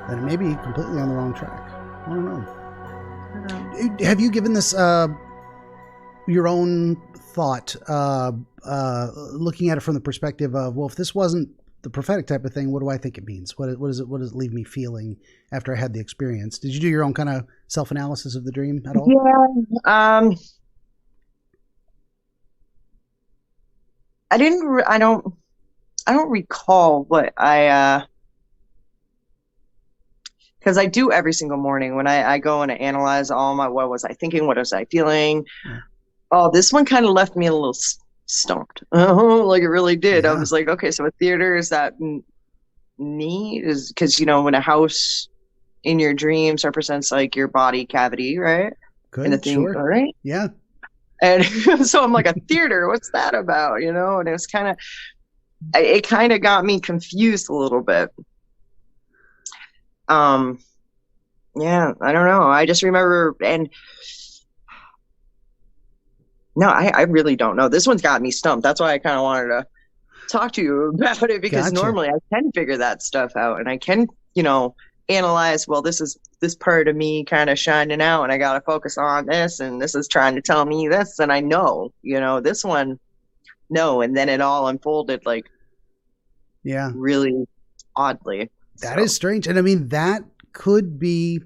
then it may be completely on the wrong track. I don't know. Have you given this your own thought, looking at it from the perspective of, well, if this wasn't the prophetic type of thing, what do I think it means? What does it leave me feeling after I had the experience? Did you do your own kind of self-analysis of the dream at all? Yeah. I don't recall what because I do every single morning when I go and I analyze what was I thinking? What was I feeling? Yeah. Oh, this one kind of left me a little stumped. Like it really did. Yeah. I was like, okay, so a theater, is that neat? Is because, when a house in your dreams represents like your body cavity, right? Good. And the thing, sure. all right? Yeah. And so I'm like, a theater, what's that about? And it was it kind of got me confused a little bit. Yeah, I don't know. I just remember, and no, I really don't know. This one's got me stumped. That's why I kind of wanted to talk to you about it, because normally I can figure that stuff out and I can, analyze, well, this is this part of me kind of shining out and I got to focus on this, and this is trying to tell me this, and I know, this one, no. And then it all unfolded like, really oddly. That is strange. And I mean, that could be,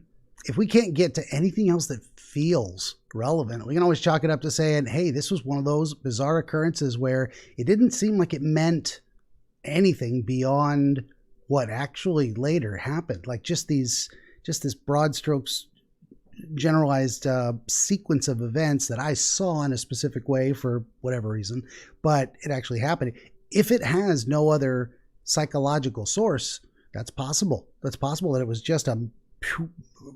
if we can't get to anything else that feels relevant, we can always chalk it up to saying, hey, this was one of those bizarre occurrences where it didn't seem like it meant anything beyond what actually later happened. Like just this broad strokes generalized sequence of events that I saw in a specific way for whatever reason, but it actually happened. If it has no other psychological source, that's possible. That's possible that it was just a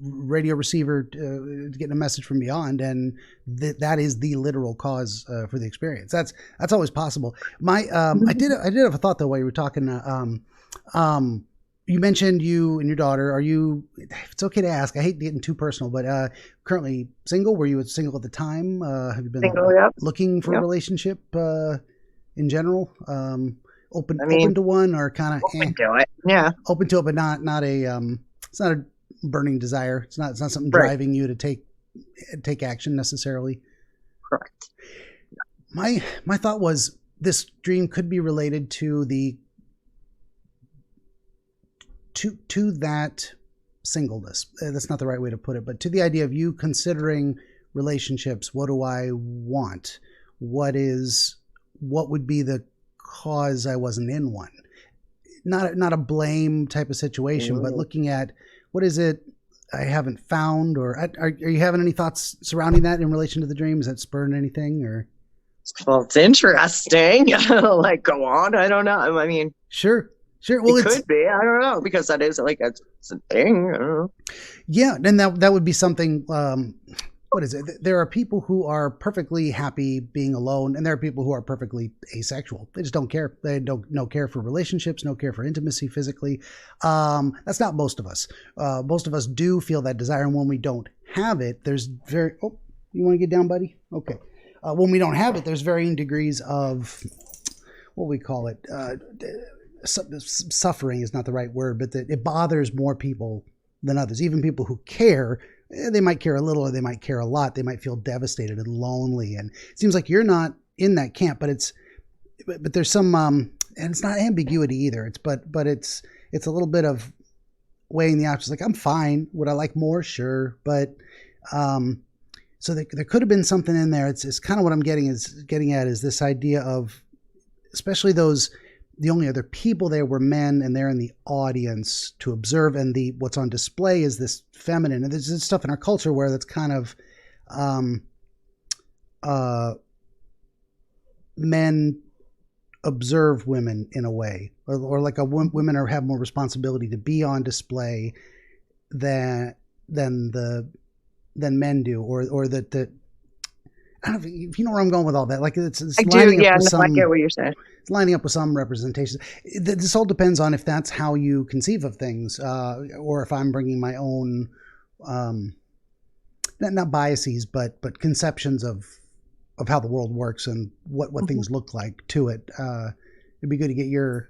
radio receiver getting a message from beyond, and that is the literal cause for the experience. That's always possible. I did have a thought though while you were talking. You mentioned you and your daughter. Are you? It's okay to ask. I hate getting too personal, but currently single. Were you single at the time? Have you been single, yep. looking for a relationship in general? Open to one, or kind of open to it? Yeah, open to it, but not a. It's not a burning desire. It's not something driving you to take action necessarily. Correct. My thought was this dream could be related to to that singleness. That's not the right way to put it, but to the idea of you considering relationships. What do I want? What would be the cause I wasn't in one? Not a blame type of situation, but looking at what is it I haven't found, or are you having any thoughts surrounding that in relation to the dream? Is that spurring anything, or? Well, it's interesting. Like, go on. I don't know. I mean, sure. Well, it could be. I don't know, because that is like it's a thing. I don't know. Yeah, and that would be something. What is it? There are people who are perfectly happy being alone, and there are people who are perfectly asexual. They just don't care. They no care for relationships, no care for intimacy physically. That's not most of us. Most of us do feel that desire, and when we don't have it, there's you want to get down, buddy? Okay. When we don't have it, there's varying degrees of what we call it. Suffering is not the right word, but that it bothers more people than others. Even people who care. They might care a little, or they might care a lot. They might feel devastated and lonely. And it seems like you're not in that camp, but there's some, and it's not ambiguity either. But it's a little bit of weighing the options. Like, I'm fine. Would I like more? Sure. But, so there could have been something in there. It's kind of what I'm getting at is this idea of, especially the only other people there were men, and they're in the audience to observe, and what's on display is this feminine. And there's this stuff in our culture where that's kind of men observe women in a way, or like women have more responsibility to be on display than men do, or that. I don't know if you know where I'm going with all that. Like it's I do, yeah. No, I get what you're saying. It's lining up with some representations. This all depends on if that's how you conceive of things, or if I'm bringing my own, not biases, but conceptions of how the world works and what things look like to it. It'd be good to get your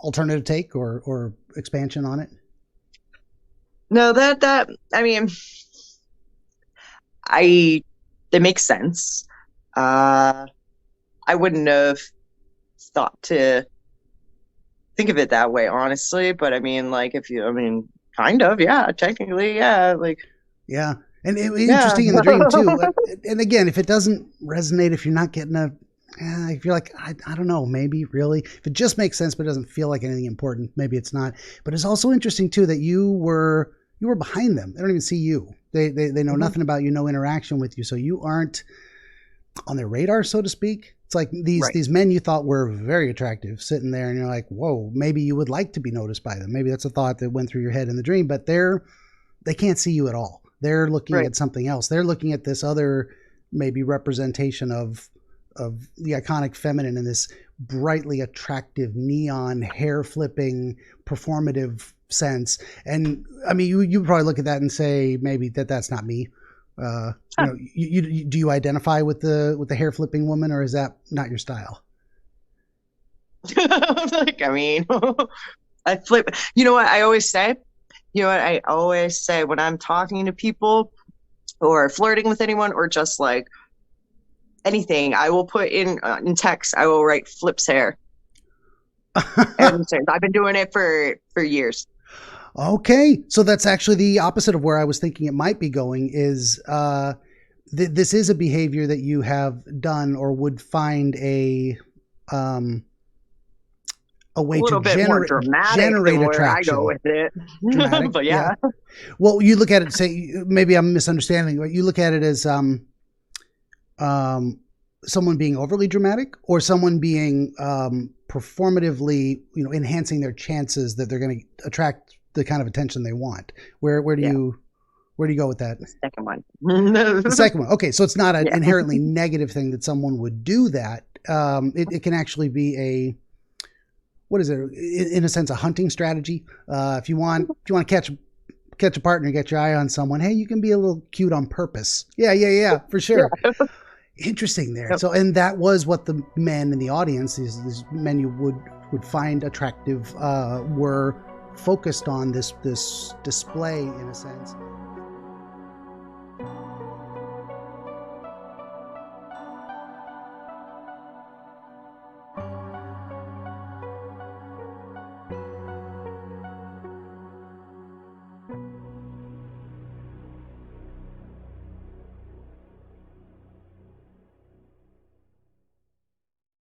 alternative take or expansion on it. No, that I mean, it makes sense. I wouldn't have thought to think of it that way, honestly. But I mean, like, I mean, kind of, yeah, technically, yeah, like, Yeah. And yeah. interesting in the dream too. And again, if it doesn't resonate, if you're not getting if you're like, I don't know, maybe really, if it just makes sense, but it doesn't feel like anything important, maybe it's not. But it's also interesting too, that you were behind them. They don't even see you. They know nothing about you, no interaction with you. So you aren't on their radar, so to speak. It's like these men you thought were very attractive sitting there, and you're like, whoa, maybe you would like to be noticed by them. Maybe that's a thought that went through your head in the dream, but they can't see you at all. They're looking at something else. They're looking at this other maybe representation of the iconic feminine in this brightly attractive, neon, hair flipping, performative sense. And I mean, you probably look at that and say maybe that's not me. You do you identify with the hair flipping woman, or is that not your style? Like, I mean, I flip. You know what I always say? You know what I always say when I'm talking to people or flirting with anyone or just like anything, I will put in text, I will write flips hair. And I've been doing it for years. Okay. So that's actually the opposite of where I was thinking it might be going is this is a behavior that you have done or would find a way a little to bit more dramatic generate than where attraction. I go with it. Dramatic, but yeah. Well, you look at it, say, maybe I'm misunderstanding, but you look at it as someone being overly dramatic or someone being performatively, enhancing their chances that they're going to attract the kind of attention they want. Where do you go with that? The second one. The second one. Okay, so it's not an inherently negative thing that someone would do that. It can actually be what is it? In a sense, a hunting strategy. If you want to catch a partner, get your eye on someone. Hey, you can be a little cute on purpose. Yeah, for sure. Yeah. Interesting there. Yep. So, and that was what the men in the audience, these men you would find attractive, were focused on this display in a sense.